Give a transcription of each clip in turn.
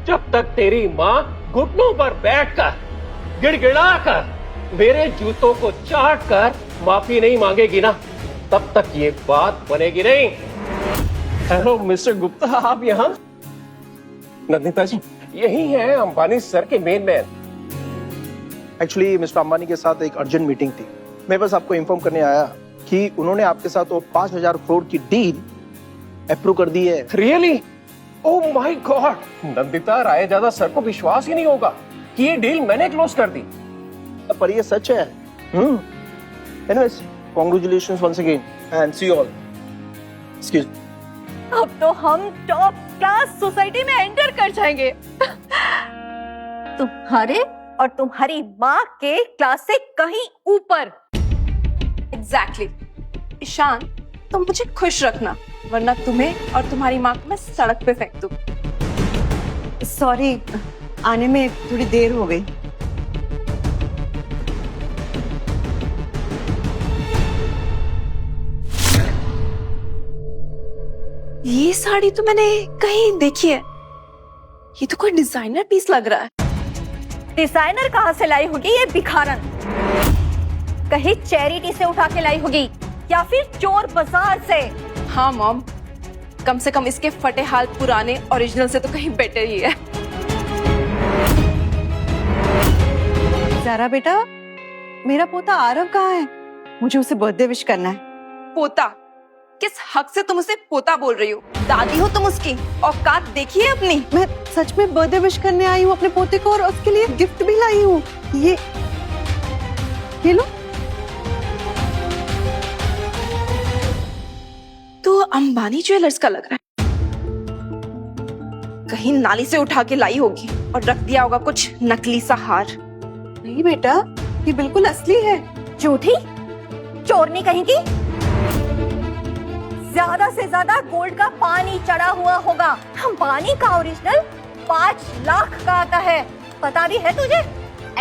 जब तक तेरी माँ घुटनों पर बैठकर गिड़गिड़ा कर मेरे जूतों को चाट कर माफी नहीं मांगेगी ना, तब तक ये बात बनेगी नहीं। हेलो मिस्टर गुप्ता, आप यहाँ? नंदिता जी, यही है अंबानी सर के main man. Actually mister Ambani के साथ एक अर्जेंट मीटिंग थी। मैं बस आपको इन्फॉर्म करने आया कि उन्होंने आपके साथ वो 5,000 करोड़ की डील अप्रूव कर दी है। Really? Oh my God, Nandita Raizada sir को विश्वास ही नहीं होगा कि ये डील मैंने क्लोज कर दी। पर ये सच है। Anyways, congratulations once again and see you all. Excuse. अब तो हम टॉप क्लास सोसाइटी में एंटर कर जाएंगे। तुम्हारे और तुम्हारी माँ के क्लास से कहीं ऊपर। एग्जैक्टली। ईशान, तुम मुझे खुश रखना, वरना तुम्हें और तुम्हारी माँ को मैं सड़क पे फेंक दूं। सॉरी, आने में थोड़ी देर हो गई। ये साड़ी तो मैंने कहीं देखी है। ये तो कोई डिजाइनर पीस लग रहा है। डिजाइनर कहाँ से लाई होगी ये भिखारन? कहीं चैरिटी से उठा के लाई होगी या फिर चोर बाजार से। हाँ मॉम, कम से कम इसके फटे हाल पुराने ओरिजिनल से तो कहीं बेटर ही है। ज़ारा बेटा, मेरा पोता आरव कहाँ है? मुझे उसे बर्थडे विश करना है। पोता? किस हक से तुम उसे पोता बोल रही हो? दादी हो तुम उसकी, औकात देखिए अपनी। मैं सच में बर्थडे विश करने आई हूँ अपने पोते को, और उसके लिए गिफ्ट भी लाई हूँ। ये लो। तो अंबानी ज्वेलर्स का लग रहा है। कहीं नाली से उठा के लाई होगी और रख दिया होगा कुछ नकली सा हार। नहीं बेटा, ये बिल्कुल असली है। झूठी चोरनी कहीं की। ज्यादा से ज्यादा गोल्ड का पानी चढ़ा हुआ होगा। अंबानी का ओरिजिनल 5 लाख का आता है, पता भी है तुझे?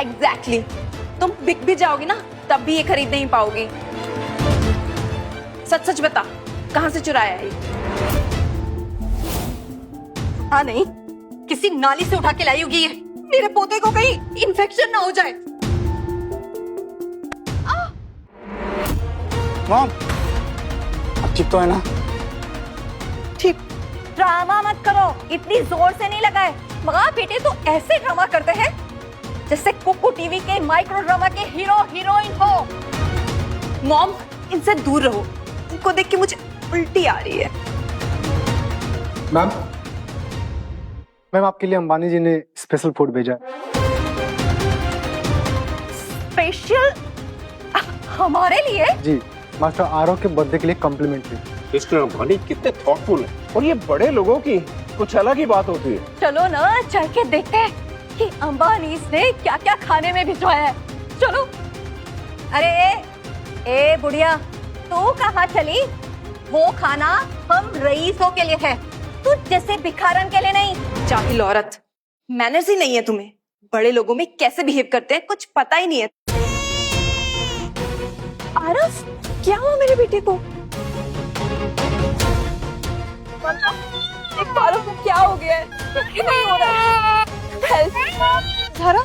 एग्जैक्टली। तुम बिक भी जाओगी ना, तब भी ये खरीद नहीं पाओगी। सच सच बता, कहाँ से चुराया है ये? हाँ नहीं, किसी नाली से उठा के लाई होगी ये। मेरे पोते को कहीं इन्फेक्शन ना हो जाए। मॉम, अब ठीक तो है ना? ठीक। ड्रामा मत करो, इतनी जोर से नहीं लगाए। मगर बेटे तो ऐसे ड्रामा करते हैं जैसे कुकू टीवी के माइक्रो ड्रामा के हीरो हीरोइन हो। मॉम, इनसे दूर रहो, इनको देख के मुझे उल्टी आ रही है। मैम आपके लिए अंबानी जी ने स्पेशल फूड भेजा है। स्पेशल हमारे लिए? जी, मास्टर आरव के बर्थडे के लिए कॉम्प्लीमेंट्री। मिस्टर अंबानी कितने थॉटफुल है, और ये बड़े लोगों की कुछ अलग ही बात होती है। चलो ना, चल के देखते हैं कि अंबानी ने क्या क्या खाने में भिजवाया है। चलो। अरे ए बुढ़िया, तू कहाँ चली? वो खाना हम रईसों के लिए है, तू जैसे भिखारन के लिए नहीं। जाहिल औरत, मैनर्स ही नहीं है तुम्हें। बड़े लोगों में कैसे बिहेव करते हैं कुछ पता ही नहीं है। आरव, क्या हुआ मेरे बेटे को? आरव को क्या हो गया है? नहीं हो रहा है। ज़ारा,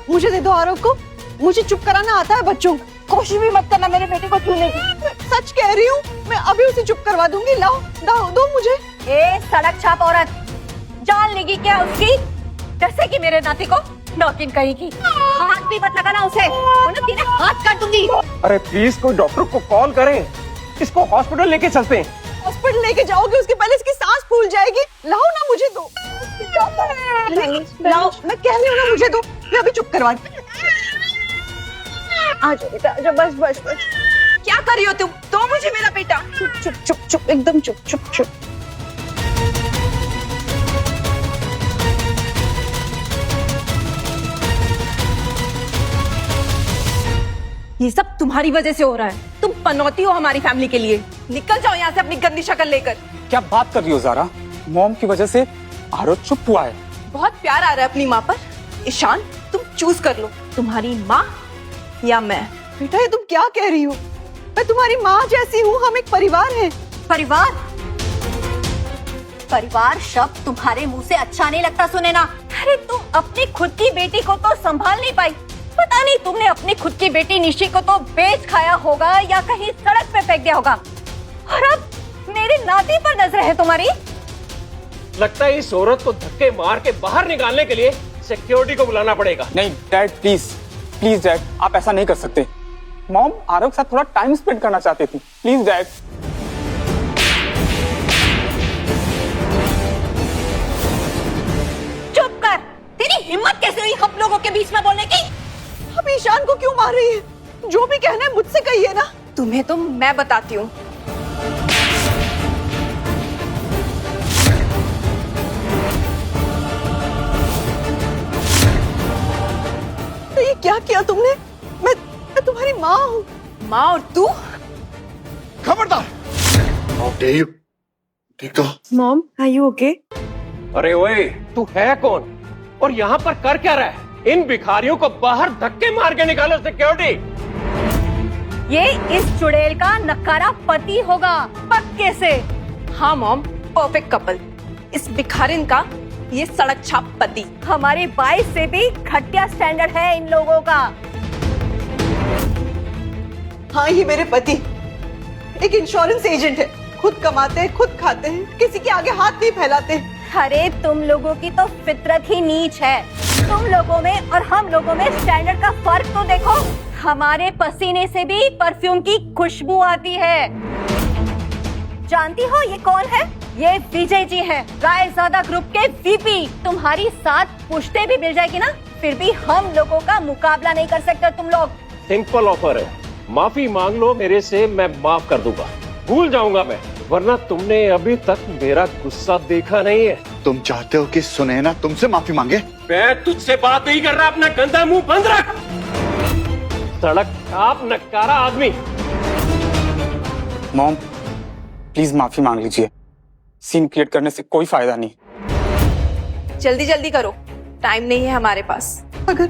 मुझे दे दो आरव को। मुझे चुप कराना आता है बच्चों को। कोशिश भी मत करना मेरे बेटे को छूने की। सच कह रही हूँ, मैं अभी उसे चुप करवा दूंगी। लाओ, दो मुझे। ए सड़क छाप औरत, जान लेगी क्या उसकी? जैसे कि मेरे नाती को नौकिन कहीं की। हाथ भी मत लगाना उसे, वरना तेरे हाथ काट दूंगी। अरे प्लीज कोई डॉक्टर को कॉल करें, इसको हॉस्पिटल लेके चलते हैं। हॉस्पिटल लेके जाओगे, उसके पहले इसकी सांस फूल जाएगी। लाओ ना, मुझे दो। लाओ, मैं कह रही हूँ ना, मुझे दो। मैं अभी चुप करवा। आजा बेटा, आजा। बस। क्या कर रही हो तुम? दो मुझे मेरा बेटा। चुप, एकदम चुप। ये सब तुम्हारी वजह से हो रहा है। तुम पनौती हो हमारी फैमिली के लिए। निकल जाओ यहाँ से अपनी गंदी शक्ल लेकर। क्या बात कर रही हो ज़ारा? मॉम की वजह से आरव चुप हुआ है। बहुत प्यार आ रहा है अपनी माँ पर। ईशान, तुम चूज कर लो, तुम्हारी माँ या मैं। बेटा, ये तुम क्या कह रही हो? मैं तुम्हारी माँ जैसी हूँ, हम एक परिवार हैं। परिवार? परिवार शब्द तुम्हारे मुंह से अच्छा नहीं लगता सुने ना। अरे तुम अपनी खुद की बेटी को तो संभाल नहीं पाई, पता नहीं तुमने अपनी खुद की बेटी निशी को तो बेच खाया होगा या कहीं सड़क पे फेंक दिया होगा, और अब मेरे नाती पर नजर है तुम्हारी। लगता है इस औरत को धक्के मार के बाहर निकालने के लिए सिक्योरिटी को बुलाना पड़ेगा। नहीं डैड, प्लीज प्लीज डैड, आप ऐसा नहीं कर सकते। मॉम आरव के साथ थोड़ा टाइम स्पेंड करना चाहती थी, प्लीज डैड। चुप कर, तेरी हिम्मत कैसे हुई हम लोगों के बीच में बोलने की? अब ईशान को क्यों मार रही है? जो भी कहना है मुझसे कहिए ना। तुम्हें तो मैं बताती हूँ। तो ये क्या किया तुमने? मैं तुम्हारी माँ हूँ। माँ और तू? खबरदार! How dare you? देखो, मॉम, आर यू ओके? अरे ओए, तू है कौन और यहाँ पर कर क्या रहा है? इन भिखारियों को बाहर धक्के मार के निकालो सिक्योरिटी। ये इस चुड़ैल का नकारा पति होगा पक्के से। हाँ मॉम, परफेक्ट कपल। इस भिखारिन का ये सड़क छाप पति। हमारी 22 से भी घटिया स्टैंडर्ड है इन लोगों का। हाँ, ये मेरे पति एक इंश्योरेंस एजेंट है, खुद कमाते हैं, खुद खाते हैं, किसी के आगे हाथ नहीं फैलाते। अरे तुम लोगों की तो फितरत ही नीच है। तुम लोगों में और हम लोगों में स्टैंडर्ड का फर्क तो देखो। हमारे पसीने से भी परफ्यूम की खुशबू आती है। जानती हो ये कौन है? ये विजय जी हैं, रायजादा ग्रुप के वीपी। तुम्हारी साथ पुश्ते भी मिल जाएगी ना, फिर भी हम लोगों का मुकाबला नहीं कर सकते तुम लोग। सिंपल ऑफर है, माफी मांग लो मेरे से, मैं माफ कर दूंगा, भूल जाऊंगा मैं, वरना तुमने अभी तक मेरा गुस्सा देखा नहीं है। तुम चाहते हो कि सुनैना तुमसे माफी मांगे? मैं तुझसे बात नहीं कर रहा, अपना गंदा मुंह बंद रख। सड़क छाप नकारा आदमी। मॉम प्लीज माफी मांग लीजिए, सीन क्रिएट करने से कोई फायदा नहीं। जल्दी जल्दी करो, टाइम नहीं है हमारे पास। अगर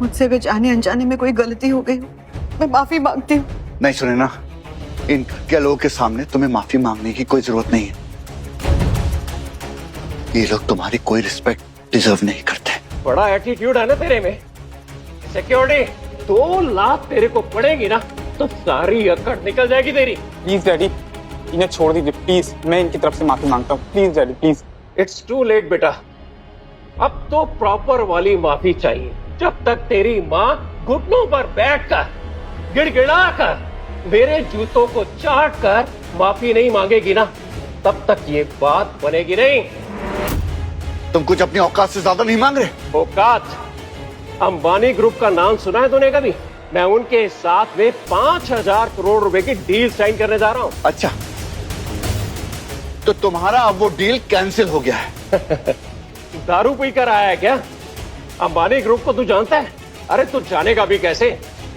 मुझसे भी जाने अनजाने में कोई गलती हो गई हो, मैं माफी मांगती हूँ। नहीं सुनैना, इन घटिया लोगों के सामने तुम्हें माफी मांगने की कोई जरूरत नहीं है। ये लोग तुम्हारी कोई रिस्पेक्ट डिजर्व नहीं करते। बड़ा एटीट्यूड है ना तेरे में। सिक्योरिटी 2 लाख तेरे को पड़ेगी ना तो सारी अकड़ निकल जाएगी तेरी। प्लीज डैडी, इन्हें छोड़ दीजिए प्लीज, मैं इनकी तरफ से माफी मांगता हूँ, please daddy please. It's too late बेटा, अब तो प्रॉपर वाली माफी चाहिए। जब तक तेरी माँ घुटनों पर बैठकर गिड़गिड़ा कर मेरे जूतों को चाट कर माफी नहीं मांगेगी ना, तब तक ये बात बनेगी नहीं। तुम कुछ अपनी औकात से ज्यादा नहीं मांग रहे? औकात? अंबानी ग्रुप का नाम सुना है तूने कभी? मैं उनके साथ में 5,000 करोड़ रुपए की डील साइन करने जा रहा हूँ। अच्छा, तो तुम्हारा अब वो डील कैंसिल हो गया है? दारू पी कर आया है क्या? अंबानी ग्रुप को तू जानता है? अरे तू जानेगा भी कैसे,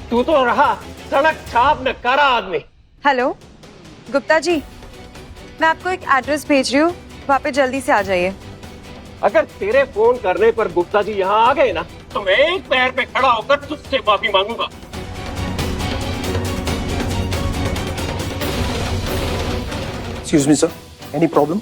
तू तो रहा सड़क छाप नकारा आदमी। हेलो गुप्ता जी, मैं आपको एक एड्रेस भेज रही हूँ, वहाँ पे जल्दी से आ जाइए। अगर तेरे फोन करने पर गुप्ता जी यहाँ आ गए ना तो मैं एक पैर पे खड़ा होकर तुझसे माफी मांगूंगा। Excuse me sir, any problem?